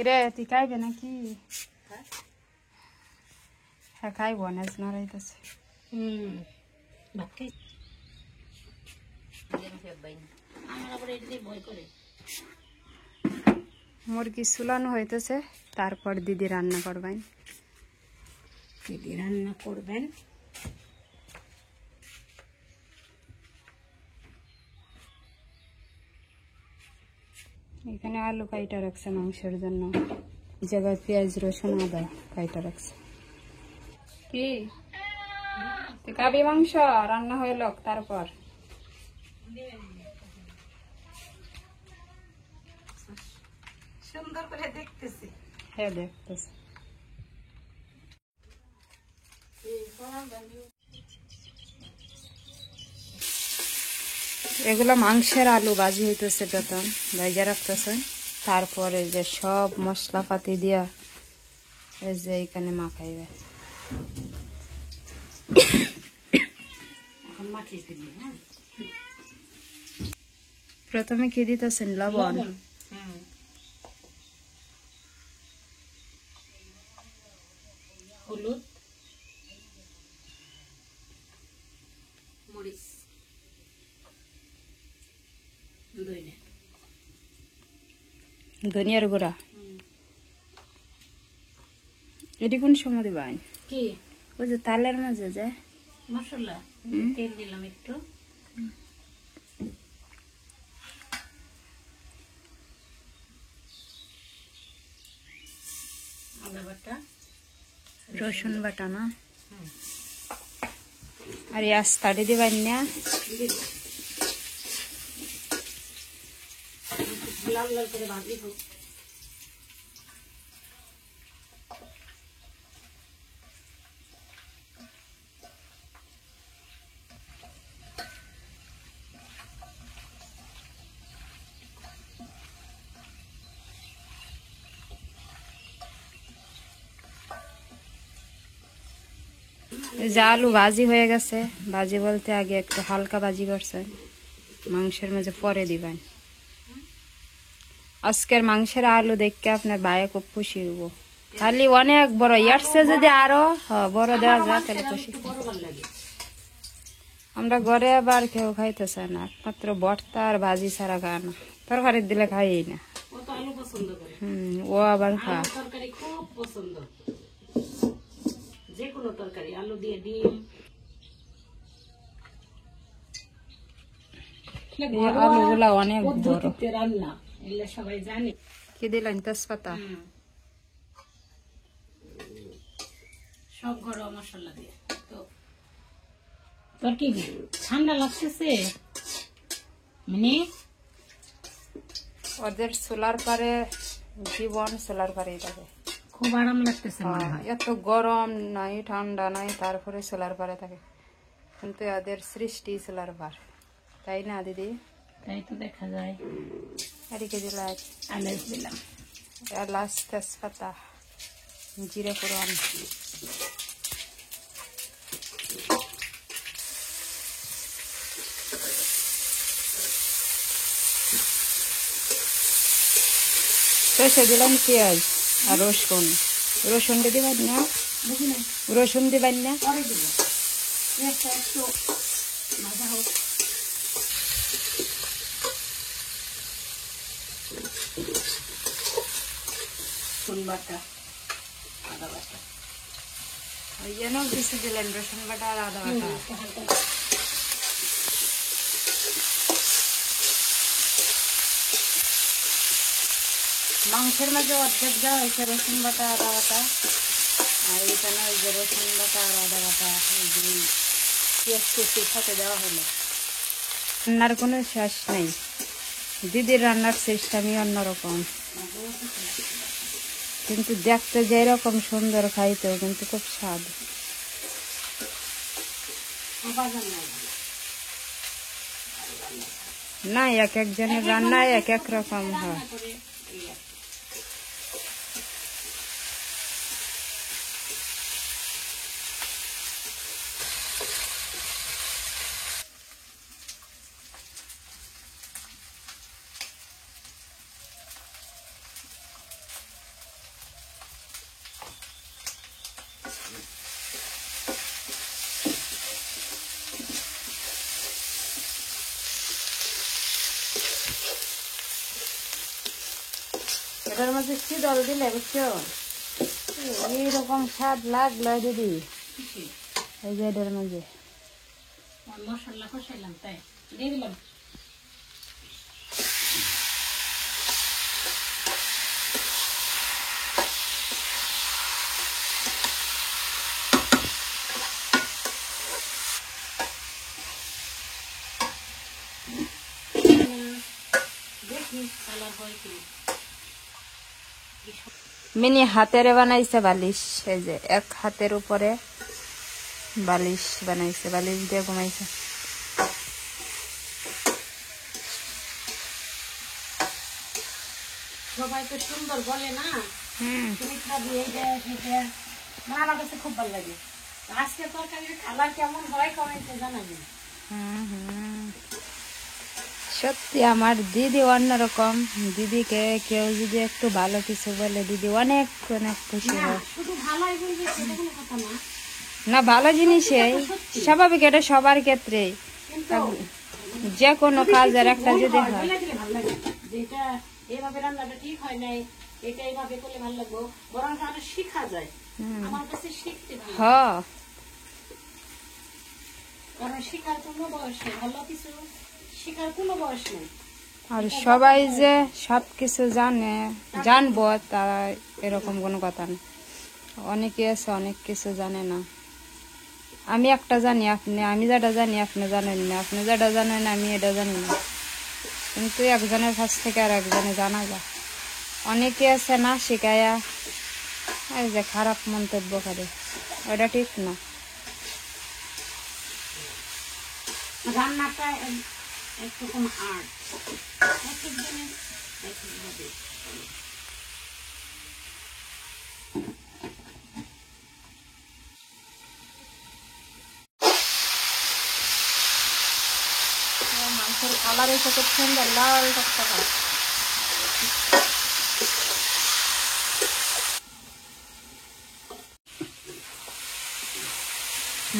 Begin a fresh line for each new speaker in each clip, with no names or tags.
কিরে তুই খাইবে নাকি? হ্যাঁ খাইব না নড়াইতেছে। মুরগি চুলানো হইতেছে, তারপর দিদি রান্না করবেন।
দিদি রান্না করবেন।
এখানে আলু কাইটা রাখছে মাংসের জন্য, জায়গায় পেঁয়াজ রসুন আদা কাইটা রাখছে। কি তুই খাবি মাংস? রান্না হইল তারপর
সুন্দর করে দেখতেছি।
হ্যাঁ দেখতেছি। এগুলো মাংসের আলু ভাজি হইতেছে, প্রথম ভাজা রাখতেছে, তারপরে যে সব মশলাপাতি দিয়া এই যে এখানে মাখাইবে। প্রথমে কি দিতেছেন? লবণ।
হলুদ, মরিচ,
ধনিয়ার গুঁড়া। এটি কোন সময় দিবেন?
কি
ওই যে তালের মাঝে যে
মশলা, তেল দিলাম একটু, আদা বাটা,
রসুন বাটা না, আর আস্তাড়ি দিবেন না?
লাল লাল করে ভাজিব।
যে আলু ভাজি হয়ে গেছে, ভাজি বলতে আগে একটু হালকা ভাজি করছেন, মাংসের মাঝে পরে দিবেন। আজকের মাংসের আলু দেখে আপনার ভাইয়া খুব খুশি হইব। খালি অনেক বড়, ইয়ারছে যদি আরো বড় দেওয়া যায় তাহলে খুশি। আমরা ঘরে আবার কেউ খাইতেছে না, একমাত্র ভর্তা আর ভাজি ছাড়া খায় না, তরকারি দিলে খাই না। ও আবার খায়
তরকারি খুব পছন্দ, যে কোনো তরকারি, আলু দিয়ে ডিম।
আলুগুলা অনেক বড়
রান্না, এগুলো সবাই জানে।
কি দিলেন? তেজপাতা,
সব ঘরোয়া মশলা দিয়ে। তো তোর কি ঠান্ডা লাগতেছে? মানে
ওদের সোলার পারে জীবন, সোলার পারে থাকে,
খুব আরাম লাগতেছে।
এত গরম নাই ঠান্ডা নাই, তারপরে সোলার পারে থাকে, কিন্তু ওদের সৃষ্টি সোলার পার, তাই না দিদি?
তাই তো দেখা যায়।
এদিকে দিলাম
আনাজ দিলাম,
এলাচ, তেজপাতা, জিরে ফোড়ন, শেষে দিলাম পেঁয়াজ আর রসুন। রসুন দিবেন না? রসুন দিবেন না?
রসুন বাটা, আদা বাটা,
ওই জন্য কিছু দিলেন রসুন বাটা আর আদা বাটা। মাংসের মাঝে অর্ধেক দেওয়া হয়েছে রসুন বাটা আদা বাটা, আর এখানে ওই যে রসুন বাটা আর আদা বাটা পেঁয়াজ কুচির সাথে দেওয়া হলো। রান্নার কোনো শেষ নেই, দিদির রান্নার সিস্টেমই অন্যরকম, কিন্তু দেখতে যেরকম সুন্দর, খাইতেও কিন্তু খুব স্বাদ। না, এক একজনের রান্না এক এক রকম হয়। এটার মধ্যে শীতল দিলে বুঝছো এইরকম স্বাদ লাগলো দিদি। এই যে এটার মধ্যে
মশলা কষাইলাম তাই দিয়ে দিলাম।
মিনি হাতের বানাইছে বালিশ। এই যে এক হাতের উপরে বালিশ বানাইছে, বালিশ দিয়ে ঘুমাইছে।
সবাই তো সুন্দর বলে না তুমি খাবি এইটা সেটা, মানে আমার কাছে খুব ভালো লাগে। আজকে তরকারির খাবার কেমন হয় কমেন্টে জানাবেন।
সত্যি আমার দিদি অন্যরকম। দিদিকে কেউ যদি একটু ভালো কিছু বলে দিদি অনেক অনেক খুশি হয়।
শুধু ভালোই বলবে সেটা কোনো কথা না,
না ভালো জিনিসই স্বাভাবিক, এটা সবার ক্ষেত্রে।
কিন্তু
যে কোনো কাজের একটা যদি হয়
বলে দিলে ভালো লাগে যে এটা এইভাবে রান্নাটা ঠিক হয় নাই, এটা এইভাবে করলে ভালো লাগবো, বরং আরো শিখা যায়। আমার কাছে শিখতে ভালো লাগে।
হ্যাঁ
কারণ শিখার কোনো বয়স নেই, ভালো কিছু শিখার কোনো বয়স নেই।
আর সবাই যে সবকিছু জানে জানবো তা এরকম কোনো কথা না। অনেকে আছে অনেক কিছু জানে না। আমি একটা জানি আমি যেটা জানি আপনি জানেন না, আপনি যেটা জানেন আমি এটা জানি না, কিন্তু একজনের কাছ থেকে আর একজনে জানা যায়। অনেকে আছে না শিখায়া এই যে খারাপ মন্তব্য করে, ওটা ঠিক না।
রান্নাটা একরকম আর্ট, এক একজনের এক একভাবে।
মাংসের কালার এসে খুব সুন্দর লাল টকটকা।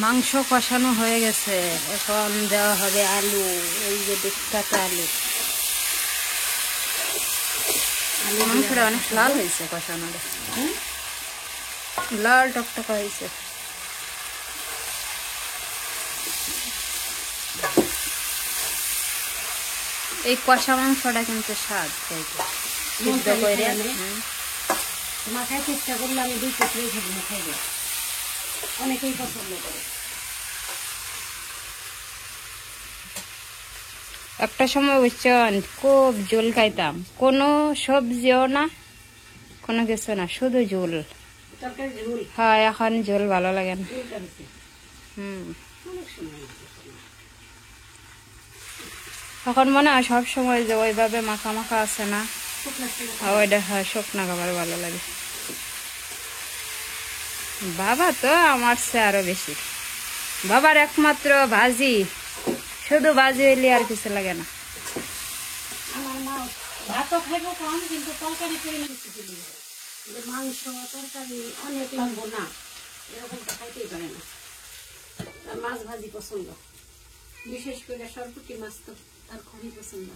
মাংস কষানো হয়ে গেছে, এখন দেওয়া হবে আলু। এই যে বিখ্যাত আলু। মাংসটা অনেক লাল হয়েছে কষানো, লাল টকটকা হয়েছে। এই কষা মাংসটা কিন্তু স্বাদ খাইতে সিদ্ধ করে।
মাখায় চেষ্টা করলে আমি 2 টুকরোই খাবো না, খাইবে অনেকেই পছন্দ করে।
একটা সময় বুঝছেন খুব ঝোল খাইতাম, কোনো সবজিও না কোনো কিছু না, শুধু ঝোল।
তরকারি ঝোল,
হ্যাঁ এখন ঝোল ভালো লাগে না।
ঝোলটা বেশি অনেক সময়
এখন মনে হয় সব সময় যে ওইভাবে মাখা মাখা আছে না, ওইটা হয় শুকনা খাবার ভালো লাগে। বাবা তো আমার চেয়ে আরো বেশি, বাবার একমাত্র ভাজি, শুধু ভাজি হইলে আর কিছু লাগে না।
আমার মা ভাতও খাইবো কম, কিন্তু তরকারি পরিমাণ বেশি দিলে মাংস তরকারি অনেক লাগবো না, এরকম খাইতেই পারে না। আর মাছ ভাজি পছন্দ, বিশেষ করে সরপুটি মাছ তো তার খুবই পছন্দ।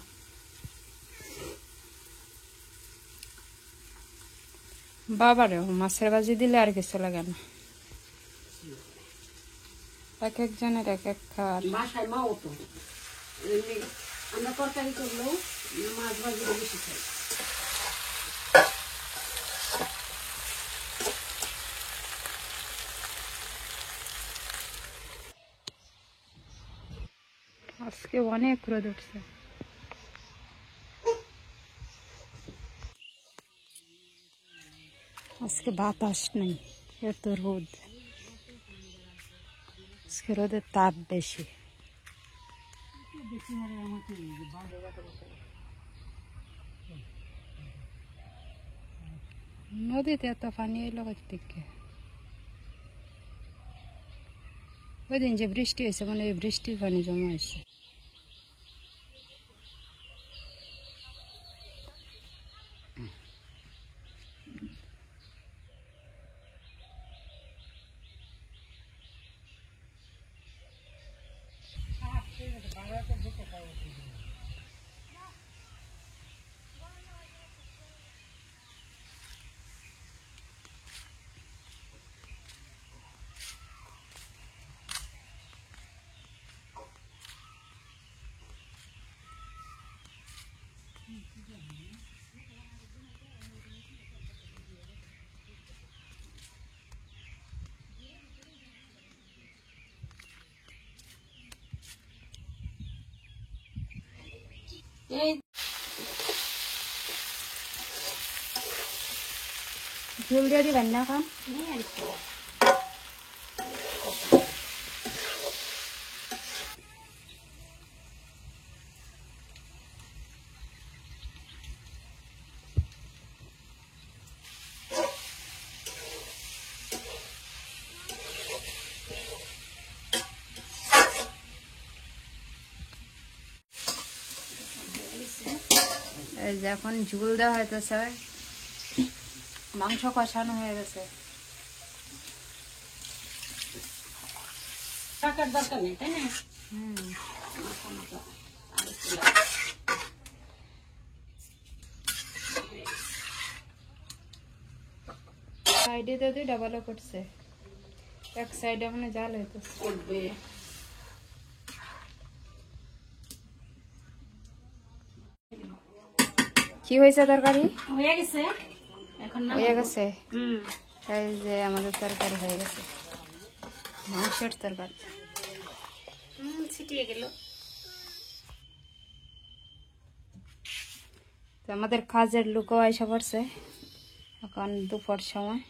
বাবারেও মাছের ভাজি দিলে আর কিছু লাগে না। এক একজনের এক এক খাওয়ার।
বাসায় মাও তো এমনি আমরা তরকারি করলেও মাছ ভাজি বেশি খাই।
আজকে অনেক রোদ উঠছে। আজকে বাতাস নেই, এত রোদ। আজকে রোদের তাপ বেশি। নদীতে এত পানি এলো থেকে। ওই দিন যে বৃষ্টি হয়েছে মানে ওই বৃষ্টির পানি জমা হয়েছে।
এই
ঝোল দিয়ে দিবেন না এখন?
নিয়ে আসছি।
এই যে এখন ঝোল দেওয়া হইতেছে, মাংস কষানো হয়ে গেছে।
টাকার দরকার নেই, তাই না?
সাইডে তো দুইটা ভালো করছে, এক সাইডে মানে জাল হইতেছে।
করবে
কি হয়েছে তরকারি?
হয়ে গেছে এখন না
হয়ে গেছে।
হুম
এই যে আমাদের তরকারি হয়ে গেছে, মাংসের তরকারি।
ছিটিয়ে গেল।
তো আমাদের কাজের লোকও আইসা পড়ছে, এখন দুপুর সময়।